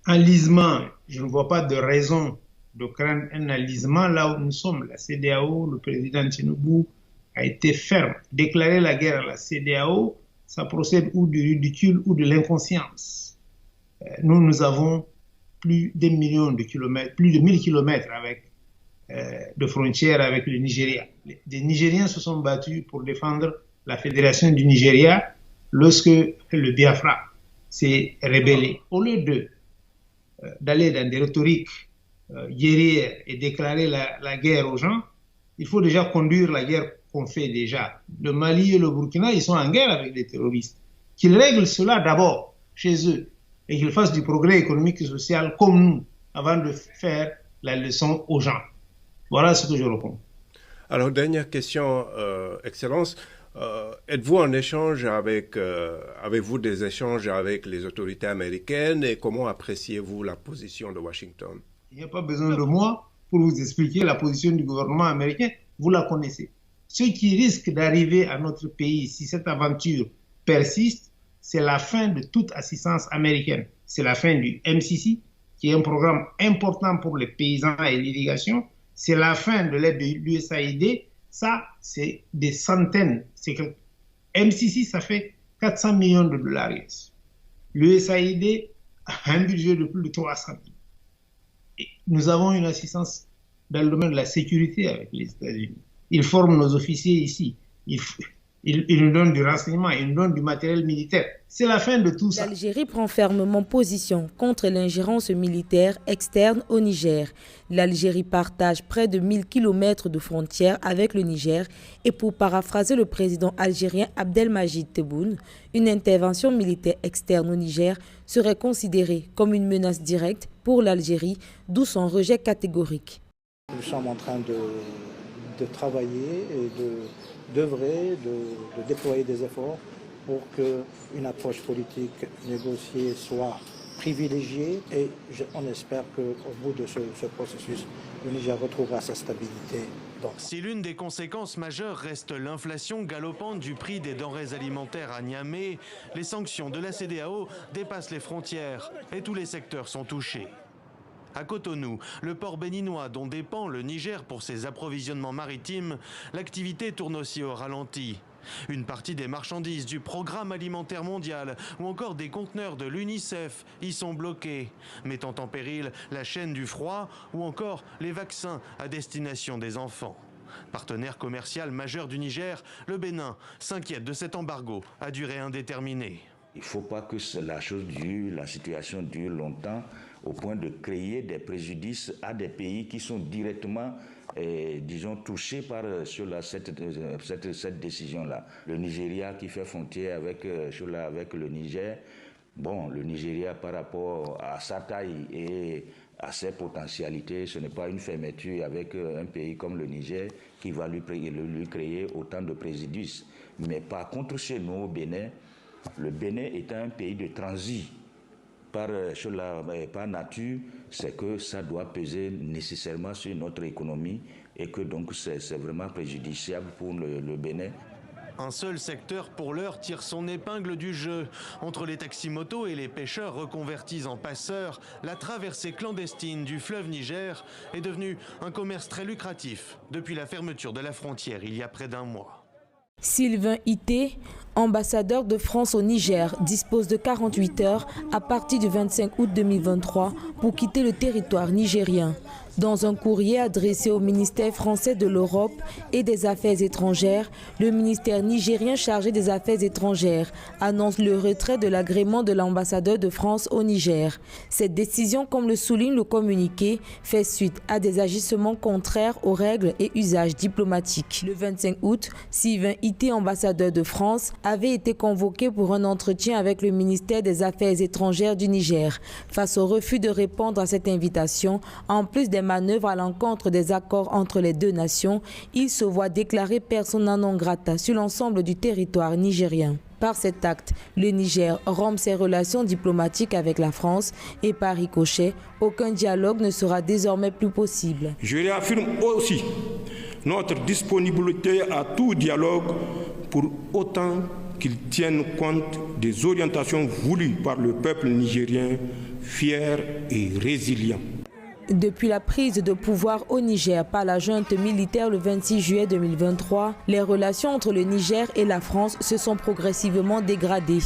enlisement, je ne vois pas de raison de craindre un enlisement là où nous sommes. La CEDEAO, le président Tinubu a été ferme. Déclarer la guerre à la CEDEAO, ça procède ou du ridicule ou de l'inconscience. Nous avons plus d'1 million de kilomètres, plus de 1000 kilomètres de frontières avec le Nigeria. Les Nigériens se sont battus pour défendre la fédération du Nigeria lorsque le Biafra s'est rébellé. Au lieu d'aller dans des rhétoriques guerrières et déclarer la guerre aux gens, il faut déjà conduire la guerre qu'on fait déjà. Le Mali et le Burkina, ils sont en guerre avec les terroristes. Qu'ils règlent cela d'abord chez eux et qu'ils fassent du progrès économique et social comme nous avant de faire la leçon aux gens. Voilà ce que je réponds. Alors, dernière question, Excellence. Êtes-vous en échange avez-vous des échanges avec les autorités américaines et comment appréciez-vous la position de Washington? Il n'y a pas besoin de moi pour vous expliquer la position du gouvernement américain. Vous la connaissez. Ce qui risque d'arriver à notre pays si cette aventure persiste, c'est la fin de toute assistance américaine. C'est la fin du MCC, qui est un programme important pour les paysans et l'irrigation. C'est la fin de l'aide de l'USAID. Ça, c'est des centaines. MCC, ça fait 400 millions de dollars. L'USAID a un budget de plus de 300 millions. Et nous avons une assistance dans le domaine de la sécurité avec les États-Unis. Ils forment nos officiers ici. Ils nous donnent du renseignement, ils nous donnent du matériel militaire. C'est la fin de tout ça. L'Algérie prend fermement position contre l'ingérence militaire externe au Niger. L'Algérie partage près de 1000 km de frontières avec le Niger et pour paraphraser le président algérien Abdelmajid Tebboune, une intervention militaire externe au Niger serait considérée comme une menace directe pour l'Algérie, d'où son rejet catégorique. Nous sommes en train de travailler et d'œuvrer, de déployer des efforts pour qu'une approche politique négociée soit privilégiée et on espère qu'au bout de ce processus, le Niger retrouvera sa stabilité. Si l'une des conséquences majeures reste l'inflation galopante du prix des denrées alimentaires à Niamey, les sanctions de la CEDEAO dépassent les frontières et tous les secteurs sont touchés. À Cotonou, le port béninois dont dépend le Niger pour ses approvisionnements maritimes, l'activité tourne aussi au ralenti. Une partie des marchandises du Programme alimentaire mondial ou encore des conteneurs de l'UNICEF y sont bloqués, mettant en péril la chaîne du froid ou encore les vaccins à destination des enfants. Partenaire commercial majeur du Niger, le Bénin s'inquiète de cet embargo à durée indéterminée. Il ne faut pas que la situation dure longtemps au point de créer des préjudices à des pays qui sont directement, touchés par cette décision-là. Le Nigeria qui fait frontière avec le Niger, le Nigeria par rapport à sa taille et à ses potentialités, ce n'est pas une fermeture avec un pays comme le Niger qui va lui créer autant de préjudices. Mais par contre, chez nous au Bénin, le Bénin étant un pays de transit par nature, c'est que ça doit peser nécessairement sur notre économie et que donc c'est vraiment préjudiciable pour le Bénin. Un seul secteur pour l'heure tire son épingle du jeu. Entre les taximotos et les pêcheurs reconvertis en passeurs, la traversée clandestine du fleuve Niger est devenue un commerce très lucratif depuis la fermeture de la frontière il y a près d'1 mois. Sylvain Ité, ambassadeur de France au Niger, dispose de 48 heures à partir du 25 août 2023 pour quitter le territoire nigérien. Dans un courrier adressé au ministère français de l'Europe et des Affaires étrangères, le ministère nigérien chargé des Affaires étrangères annonce le retrait de l'agrément de l'ambassadeur de France au Niger. Cette décision, comme le souligne le communiqué, fait suite à des agissements contraires aux règles et usages diplomatiques. Le 25 août, Sylvain Ité, ambassadeur de France, avait été convoqué pour un entretien avec le ministère des Affaires étrangères du Niger. Face au refus de répondre à cette invitation, en plus des manœuvres à l'encontre des accords entre les deux nations, il se voit déclarer persona non grata sur l'ensemble du territoire nigérien. Par cet acte, le Niger rompt ses relations diplomatiques avec la France et par ricochet, aucun dialogue ne sera désormais plus possible. Je réaffirme aussi notre disponibilité à tout dialogue pour autant qu'ils tiennent compte des orientations voulues par le peuple nigérien, fier et résilient. Depuis la prise de pouvoir au Niger par la junte militaire le 26 juillet 2023, les relations entre le Niger et la France se sont progressivement dégradées.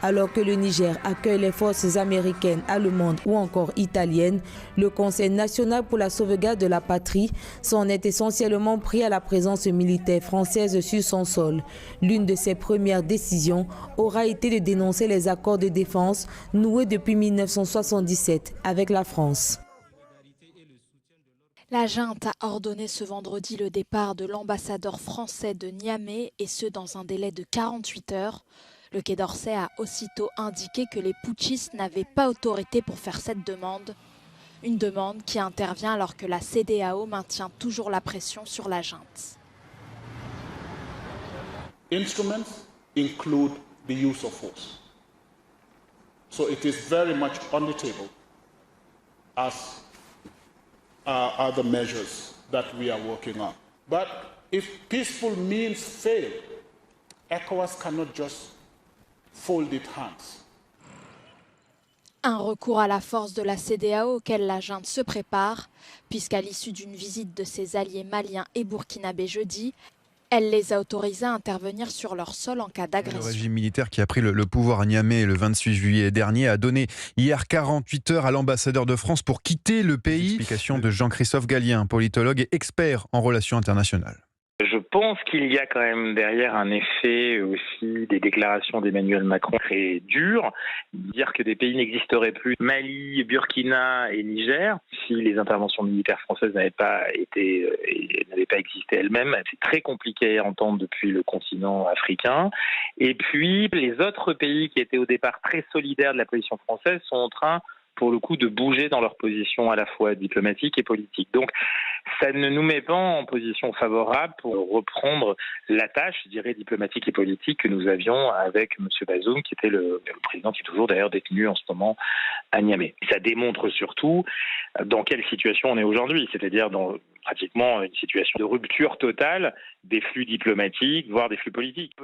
Alors que le Niger accueille les forces américaines, allemandes ou encore italiennes, le Conseil national pour la sauvegarde de la patrie s'en est essentiellement pris à la présence militaire française sur son sol. L'une de ses premières décisions aura été de dénoncer les accords de défense noués depuis 1977 avec la France. La junte a ordonné ce vendredi le départ de l'ambassadeur français de Niamey et ce dans un délai de 48 heures. Le Quai d'Orsay a aussitôt indiqué que les putschistes n'avaient pas autorité pour faire cette demande. Une demande qui intervient alors que la CEDEAO maintient toujours la pression sur la junte. Instruments include the use of force. So it is very much on the table as other measures that we are working on. But if peaceful means fail, ECOWAS cannot just fold its hands. Un recours à la force de la CEDEAO auquel la junte se prépare, puisqu'à l'issue d'une visite de ses alliés maliens et burkinabés jeudi, elle les a autorisés à intervenir sur leur sol en cas d'agression. Le régime militaire qui a pris le pouvoir à Niamey le 28 juillet dernier a donné hier 48 heures à l'ambassadeur de France pour quitter le pays. Explication de Jean-Christophe Gallien, politologue et expert en relations internationales. Je pense qu'il y a quand même derrière un effet aussi des déclarations d'Emmanuel Macron très dures. Dire que des pays n'existeraient plus, Mali, Burkina et Niger, si les interventions militaires françaises n'avaient pas existé elles-mêmes, c'est très compliqué à entendre depuis le continent africain. Et puis les autres pays qui étaient au départ très solidaires de la position française sont en train, pour le coup, de bouger dans leur position à la fois diplomatique et politique. Donc, ça ne nous met pas en position favorable pour reprendre la tâche, je dirais, diplomatique et politique que nous avions avec M. Bazoum, qui était le président qui est toujours d'ailleurs détenu en ce moment à Niamey. Ça démontre surtout dans quelle situation on est aujourd'hui, c'est-à-dire dans pratiquement une situation de rupture totale des flux diplomatiques, voire des flux politiques.